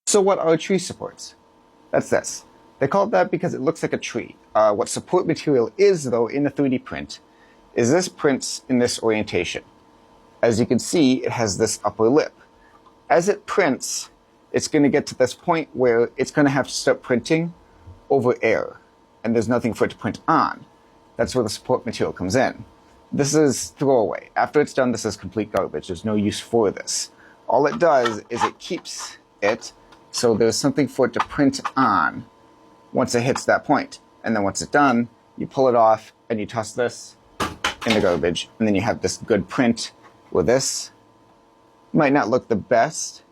So what are tree supports? That's this. They call it that because it looks like a tree. What support material is, though, in a 3D print, is this prints in this orientation. As you can see, it has this upper lip. As it prints, it's going to get to this point where it's going to have to start printing over air, and there's nothing for it to print on. That's where the support material comes in. This is throwaway. After it's done, this is complete garbage. There's no use for this. All it does is it keeps it so there's something for it to print on once it hits that point. And then once it's done, you pull it off and you toss this in the garbage, and then you have this good print with this. Might not look the best.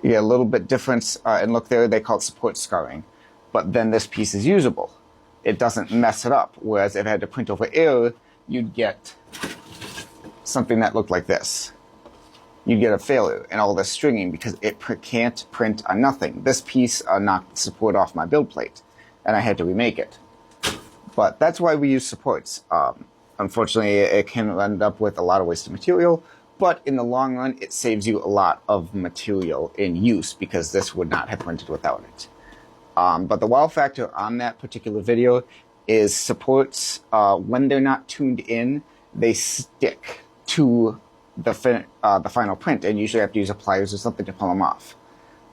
You get a little bit difference in look there. They call it support scarring. But then this piece is usable. It doesn't mess it up. Whereas if it had to print over air, you'd get something that looked like this. You'd get a failure and all this stringing because it can't print on nothing. This piece knocked the support off my build plate, and I had to remake it. But that's why we use supports. Unfortunately, it can end up with a lot of wasted material, but in the long run, it saves you a lot of material in use because this would not have printed without it. But the wow factor on that particular video is supports, when they're not tuned in, they stick to the final print, and usually I have to use pliers or something to pull them off.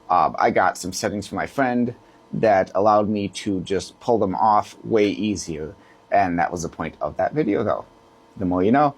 I got some settings from my friend that allowed me to just pull them off way easier, and that was the point of that video, though. The more you know.